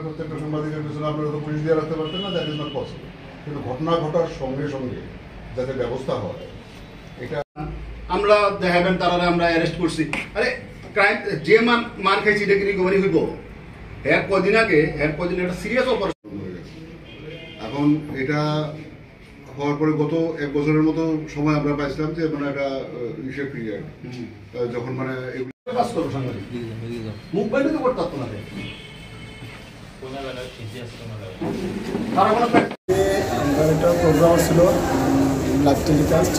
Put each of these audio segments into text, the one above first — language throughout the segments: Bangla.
প্রত্যেকটা সাংবাদিকের পেছনে আপনারা তো পুলিশ দিয়ে রাখতে পারতেন না, দ্যাট ইজ নট পসিবল। কিন্তু ঘটনা ঘটার সঙ্গে সঙ্গে যাতে ব্যবস্থা হয়, এটা আমরা দেখাবেন তারা আমরা অ্যারেস্ট করছি। আরে ক্রাইম যে মার খাইছি এটা কি রিকভারি হইব? কদিন আগে একটা সিরিয়াস অপারেশন হয়ে গেছে। এখন এটা হওয়ার পরে গত 1 বছরের মতো সময় আমরা পাইছিলাম যে মানে একটা ইসের পিরিয়ড, যখন মানে কাজ করবো সাংবাদিক মুখ বাইরে তো করতে পারতো না। আমার একটা প্রোগ্রাম ছিল লাইভ টেলিকাস্ট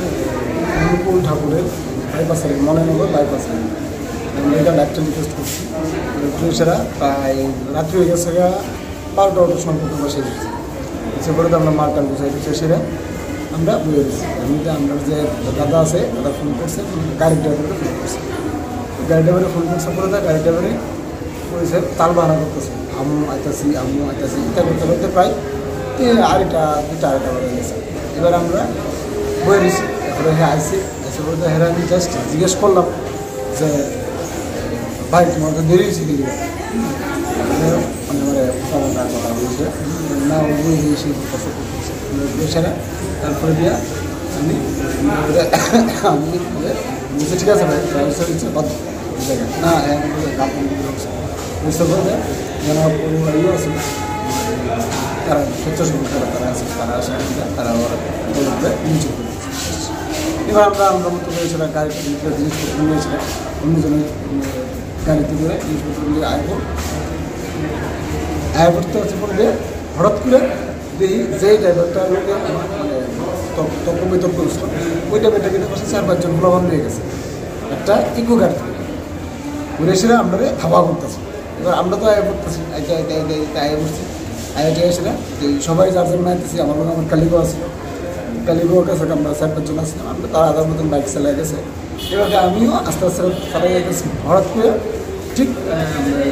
অনুকূল ঠাকুরের বাইপাসের মনেনগর বাইপাসের, আমরা এটা লাইভ টেলিকাস্ট করছি। পুলিশেরা প্রায় রাত্রি হয়ে গেছে 12টা সম্পর্ক বসে দিচ্ছি, সেপরে তো আমরা মারটান বুঝাই দিচ্ছি। সেটা আমরা বুঝে দিচ্ছি। এমনিতে আমরা যে দাদা আছে দাদা ফোন করছে, গাড়ির ড্রাইভারকে ফোন করছে, গাড়ি ড্রাইভারে ফোন করছে। পরে গাড়ি ড্রাইভারে করেছে তাল বাহানা করতেছে, আম্মু আইতাছি ইত্যা করতে করতে প্রায় 2টা বেড়ে গেছে। এবার আমরা বয়ে দিচ্ছি, এরপরে আইসি এসে বলতে আমি জাস্ট জিজ্ঞেস করলাম যে ভাই তোমার তো দেরি হয়েছে কি মানে কথা বলছে না, বই দিয়েছি সেটা। তারপরে দিয়া আমি বলছি ঠিক আছে ভাই দেখেন না বুঝতে পারবে যেন পরিবারও আছে, তারা স্বেচ্ছাসেবী তারা আছে, তারা আসে তারা বলবে নিচে করে দিচ্ছে। এবার আমরা মতো করে সেটা গাড়িতে জিনিসপত্র নিয়েছিলাম, অন্যজনের গাড়িতে করে জিনিসপত্র নিয়ে আয় করতে হচ্ছে পরে হঠাৎ করে দেখি যে ড্রাইভারটা লোকে মানে তর্ক বিতর্ক করছিল, ওই ড্রাইভারটা কিন্তু পাশে 4-5 জন ফলাবান নিয়ে গেছে একটা ইকো গাড়ি থেকে ঘুরে সেটা আমরা হাওয়া করতেছি। এবার আমরা তো আয় করতেছি, আয় করছি, আইআইটি এসেছিলাম সবাই যার জন্য আইতেছি। আমার লোক আমার কালিগো আছে, কালিগোর কাছে আমরা 4-5 জন আসছিলাম, আমরা তার আধার মতন বাইক চালাই গেছে। এবার আমিও আস্তে আস্তে চালাই গেছি। হঠাৎ করে ঠিক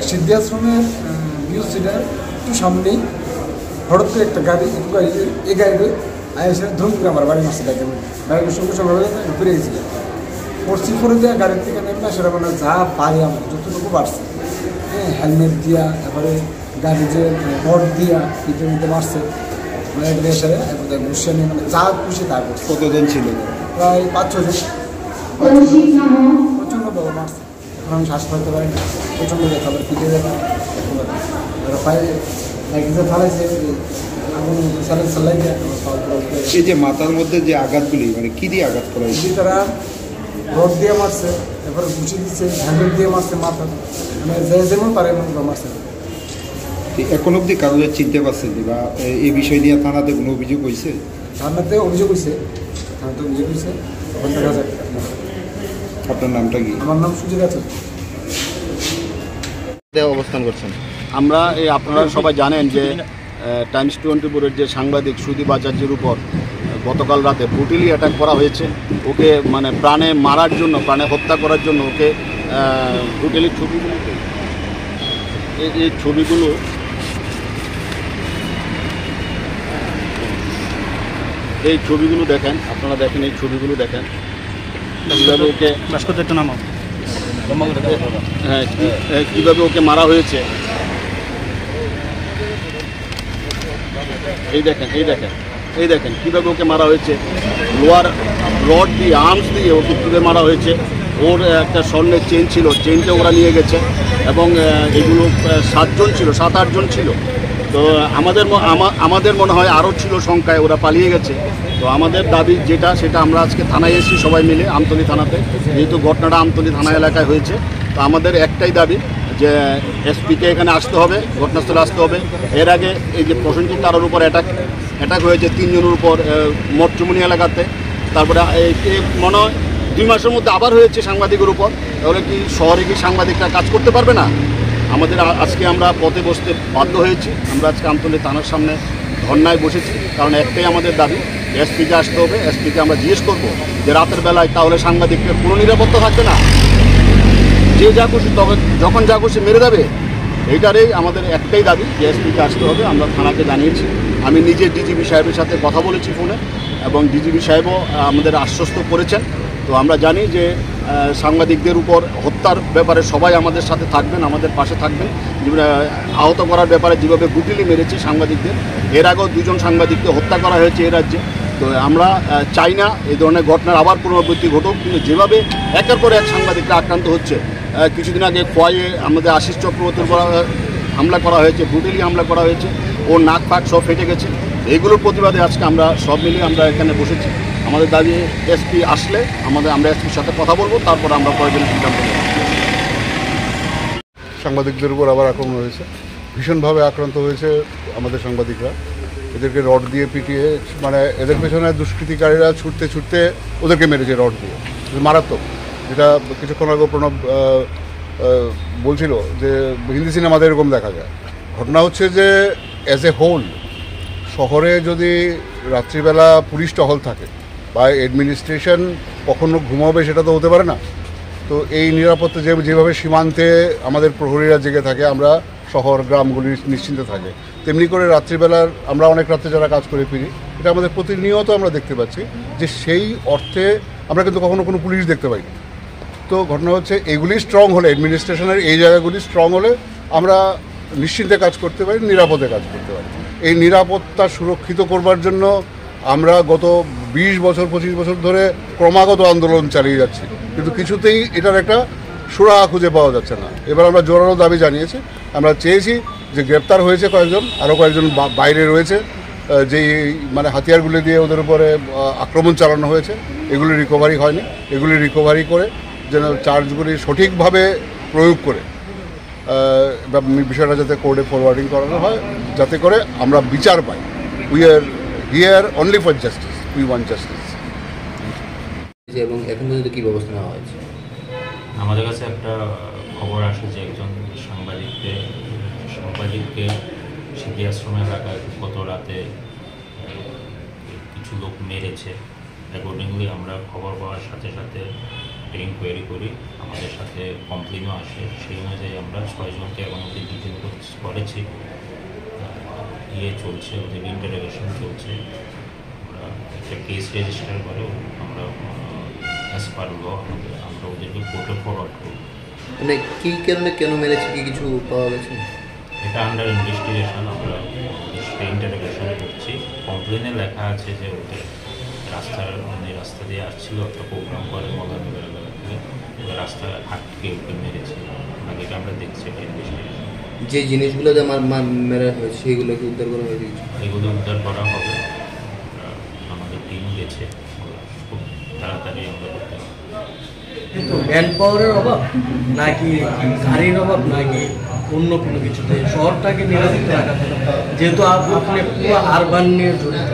সিদ্ধি আশ্রমের মিউজিটার একটু সামনেই হঠাৎ করে একটা গাড়ি এই গাড়িতে আইসে ধরুন করে আমার বাড়ি মাসে ডাকে গাড়ির সঙ্গে সঙ্গে ঘুরে গেছিল। পড়ছি করে দেওয়া গাড়ির থেকে নেমে সেটা মানে যা পাই আমার যতটুকু বাড়ছে, হ্যাঁ হেলমেট দিয়া, তারপরে গাড়ি যে রড দিয়া পিঠের মধ্যে মারছে, মানে এসে ঘুষে নিয়ে মানে যা খুশি তা করছে। কতজন ছিল? প্রায় 5-6 জন। প্রচণ্ড বড় মারছে, এখন আমি শ্বাস ফেলতে পারি না, প্রচণ্ড ব্যথা, আবার পিঠে ব্যথা, পায়ে একদিকে ফালাইছে আগুন চালাই দেয়। এই যে মাথার মধ্যে যে আঘাতগুলি মানে কি দিয়ে আঘাত করা হয়েছে? তারা রড দিয়ে মারছে, এরপরে ঘুষি দিচ্ছে, হ্যান্ডেল দিয়ে মারছে, মাথা মানে যেমন পারে এমন মারছে। এখন অবধি কাগজে চিনতে পারছেন বা এই বিষয় নিয়ে থানাতে কোনো অভিযোগ হয়েছে? থানাতে অভিযোগ হয়েছে, তখন দেখা যাক। আপনার নামটা কি? আমার নাম সুজিত আছে। অবস্থান করছেন আমরা আপনারা সবাই জানেন যে টাইমস 24-এর যে সাংবাদিক সুদীপ আচার্যের উপর গতকাল রাতে ব্রুটালি অ্যাটাক করা হয়েছে। ওকে মানে প্রাণে মারার জন্য, প্রাণে হত্যা করার জন্য ওকে ব্রুটালি ছবিগুলো এই ছবিগুলো দেখেন, আপনারা দেখেন, এই ছবিগুলো দেখেন কীভাবে ওকে হ্যাঁ কীভাবে ওকে মারা হয়েছে। এই দেখেন কীভাবে ওকে মারা হয়েছে, লোয়ার রড দিয়ে, আর্মস দিয়ে ওকে তুলে মারা হয়েছে। ওর একটা স্বর্ণের চেন ছিল, চেনটা ওরা নিয়ে গেছে এবং এগুলো 7-8 জন ছিল। তো আমাদের মনে হয় আরও ছিল সংখ্যায়, ওরা পালিয়ে গেছে। তো আমাদের দাবি যেটা, সেটা আমরা আজকে থানায় এসেছি সবাই মিলে, আমতলী থানাতে, যেহেতু ঘটনাটা আমতলী থানা এলাকায় হয়েছে। তো আমাদের একটাই দাবি যে এসপিকে এখানে আসতে হবে, ঘটনাস্থলে আসতে হবে। এর আগে এই যে প্রসেনজিৎ তারার উপর অ্যাটাক হয়েছে 3 জনের উপর মঠচুমনি এলাকাতে, তারপরে মনে হয় 2 মাসের মধ্যে আবার হয়েছে সাংবাদিকের উপর। তাহলে কি শহরে কি সাংবাদিকরা কাজ করতে পারবে না? আমাদের আজকে আমরা পথে বসতে বাধ্য হয়েছি। আমরা আজকে আমতলী থানার সামনে ধর্নায় বসেছি, কারণ একটাই আমাদের দাবি, এসপিকে আসতে হবে। এসপিকে আমরা জিজ্ঞেস করবো যে রাতের বেলায় তাহলে সাংবাদিকদের কোনো নিরাপত্তা থাকবে না, যে যা খুশি যখন যা খুশি মেরে দেবে। এইটারই আমাদের একটাই দাবি যে এসপিকে আসতে হবে। আমরা থানাকে জানিয়েছি, আমি নিজে ডিজিপি সাহেবের সাথে কথা বলেছি ফোনে, এবং ডিজিপি সাহেবও আমাদের আশ্বস্ত করেছেন। তো আমরা জানি যে সাংবাদিকদের উপর হত্যার ব্যাপারে সবাই আমাদের সাথে থাকবেন, আমাদের পাশে থাকবেন। আহত করার ব্যাপারে যেভাবে গুটিলি মেরেছে সাংবাদিকদের, এর আগেও 2 জন সাংবাদিককে হত্যা করা হয়েছে এই রাজ্যে। তো আমরা চাই না এই ধরনের ঘটনার আবার পুনরাবৃত্তি ঘটুক, কিন্তু যেভাবে একের পর এক সাংবাদিকরা আক্রান্ত হচ্ছে, কিছুদিন আগে খোয়াইয়ে আমাদের আশিস চক্রবর্তীর উপর হামলা করা হয়েছে, ব্রুটালি হামলা করা হয়েছে, ওর নাক ফাক সব ফেটে গেছে। এইগুলোর প্রতিবাদে আজকে আমরা সব মিলিয়ে আমরা এখানে বসেছি। আমাদের দাবি এসপি আসলে আমরা এসপির সাথে কথা বলবো, তারপর আমরা প্রয়োজনীয় সিদ্ধান্ত নেব। সাংবাদিকদের উপর আবার আক্রমণ হয়েছে, ভীষণভাবে আক্রান্ত হয়েছে আমাদের সাংবাদিকরা। এদেরকে রড দিয়ে পিটিয়ে, মানে এদের পেছনে দুষ্কৃতিকারীরা ছুটতে ওদেরকে মেরেছে রড দিয়ে, মারাত্মক। যেটা কিছুক্ষণ আগে প্রণব বলছিল যে হিন্দি সিনেমাতে এরকম দেখা যায়। ঘটনা হচ্ছে যে অ্যাজ এ হোল শহরে যদি রাত্রিবেলা পুলিশ টহল থাকে বা অ্যাডমিনিস্ট্রেশন কখনো ঘুমাবে, সেটা তো হতে পারে না। তো এই নিরাপত্তা যেভাবে সীমান্তে আমাদের প্রহরীরা জেগে থাকে, আমরা শহর গ্রামগুলি নিশ্চিন্তে থাকে, তেমনি করে রাত্রিবেলার আমরা অনেক রাত্রে যারা কাজ করে ফিরি, এটা আমাদের প্রতিনিয়ত আমরা দেখতে পাচ্ছি যে সেই অর্থে আমরা কিন্তু কখনো কোনো পুলিশ দেখতে পাই না। তো ঘটনা হচ্ছে এগুলি স্ট্রং হলে, অ্যাডমিনিস্ট্রেশনের এই জায়গাগুলি স্ট্রং হলে আমরা নিশ্চিন্তে কাজ করতে পারি, নিরাপদে কাজ করতে পারি। এই নিরাপত্তা সুরক্ষিত করবার জন্য আমরা গত 20 বছর 25 বছর ধরে ক্রমাগত আন্দোলন চালিয়ে যাচ্ছি, কিন্তু কিছুতেই এটার একটা সুরাহা খুঁজে পাওয়া যাচ্ছে না। এবার আমরা জোরালো দাবি জানিয়েছি, আমরা চেয়েছি যে গ্রেপ্তার হয়েছে কয়েকজন, আরও কয়েকজন বাইরে রয়েছে, যেই মানে হাতিয়ারগুলি দিয়ে ওদের উপরে আক্রমণ চালানো হয়েছে, এগুলি রিকভারি হয়নি। এগুলি রিকভারি করে যেন চার্জগুলি সঠিকভাবে প্রয়োগ করে বিষয়টা যাতে কোর্টে ফরওয়ার্ডিং করানো হয়, যাতে করে আমরা বিচার পাই। We are here only for justice, we want justice. এবং এখন পর্যন্ত কী ব্যবস্থা নেওয়া হয়েছে? আমাদের কাছে একটা খবর আসে যে একজন সাংবাদিককে সিদ্ধি আশ্রম এলাকায় গত রাতে কিছু লোক মেরেছে। অ্যাকর্ডিংলি আমরা খবর পাওয়ার সাথে সাথে ইনকোয়ারি করি, আমাদের সাথে কমপ্লেনও আসে। সেই অনুযায়ী আমরা 6 জনকে এখন অব্দি ডিটেইন করেছি, চলছে, ওদের ইন্টারোগেশন চলছে। আমরা একটা কেস রেজিস্টার করে আমরা অ্যাজ পার ল আমরা ওদেরকে কোর্টে ফরওয়ার্ড করি। মানে কী কারণে কেন মেরেছে, কি কিছু পাওয়া গেছে? এটা আন্ডার ইনভেস্টিগেশন, আমরা ওদের সাথে ইন্টারোগেশন করছি। কমপ্লেনে লেখা আছে যে ওদের রাস্তা দিয়ে আসছিল, একটা প্রোগ্রাম করে মলানগর এলাকা থেকে, ওদের রাস্তায় আটকে ওকে মেরেছে। আগে আমরা দেখছি এটা ইনভেস্টিগেশন। যে জিনিসগুলো যে মেরা হয়েছে সেগুলোকে উদ্ধার করা হয়েছে, এগুলো উদ্ধার করা হবে। আমাদের টিম গেছে, খুব তাড়াতাড়ি আমরা করতে হবে। কিন্তু ম্যান পাওয়ারের অভাব নাকি গাড়ির অভাব নাকি অন্য কোনো কিছুতে শহরটাকে নিরাপদ রাখা, যেহেতু আপনি পুরো আরবান নিয়ে জড়িত।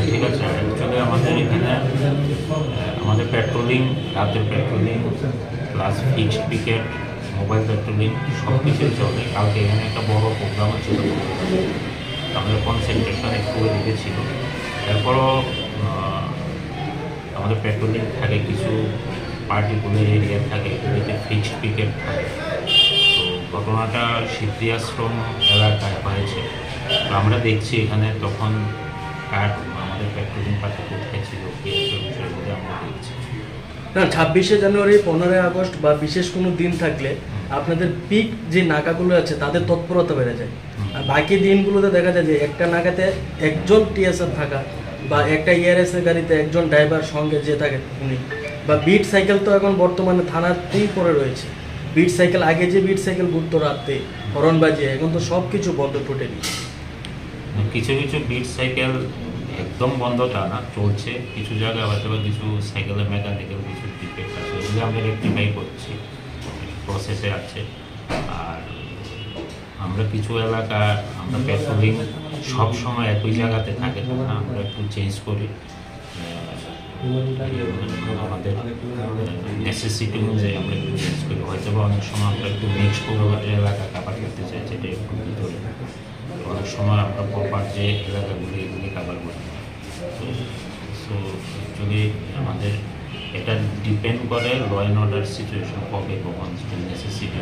ঠিক আছে, অ্যাকচুয়ালি আমাদের এখানে আমাদের পেট্রোলিং, রাতের patrolling plus fixed picket, mobile patrolling সব কিছুই চলে। কালকে এখানে একটা বড় প্রোগ্রাম ছিল, আমাদের কনসেন্ট্রেশন একটু এদিকে ছিল। এরপরও আমাদের পেট্রোলিং থাকে, কিছু পার্টিকুলার এরিয়া থাকে, এগুলিতে ফিক্সড পিকেট থাকে। তো ঘটনাটা সিদ্ধি আশ্রম এলাকায় হয়েছে। তো আমরা দেখছি এখানে তখন আমাদের পেট্রোলিং পার্টি কোথায় ছিল, বিষয়গুলো আমরা দেখছি। না, 26শে জানুয়ারি, 15ই আগস্ট বা বিশেষ কোনো দিন থাকলে আপনাদের পিক যে নাকাগুলো আছে তাদের তৎপরতা বেড়ে যায়। আর বাকি দিনগুলোতে দেখা যায় যে একটা নাকাতে একজন টিএসআর থাকা বা একটা ইআরএসের গাড়িতে একজন ড্রাইভার সঙ্গে যে থাকে উনি, বা বিট সাইকেল তো এখন বর্তমানে থানাতেই পড়ে রয়েছে। বিট সাইকেল, আগে যে বিট সাইকেল ঘুরতো রাতে হরন বাজিয়ে, এখন তো সব কিছু বন্ধ টোটালি। কিছু কিছু বিট সাইকেল একদম বন্ধ তা না, চলছে। কিছু জায়গায় হয়তো বা কিছু সাইকেলের মেকানিক্যাল কিছু ডিফেক্ট আছে, ওগুলো আমরা রেক্টিফাই করছি, প্রসেসে আছে। আর আমরা কিছু এলাকা আমরা পেট্রোলিং সবসময় একই জায়গাতে থাকে না, আমরা একটু চেঞ্জ করি আমাদের নেসেসিটি অনুযায়ী আমরা একটু চেঞ্জ করি। হয়তো বা অনেক সময় আমরা একটু মিক্স করে এলাকা কাভার করতে চাই, যেটা একটু ভিতরে। অনেক সময় আমরা প্রপার যে এলাকাগুলি এগুলি কাভার করি। সো অ্যাকচুয়ালি আমাদের এটা ডিপেন্ড করে ল অ্যান্ড অর্ডার সিচুয়েশন, কবে কখন নেসেসিটি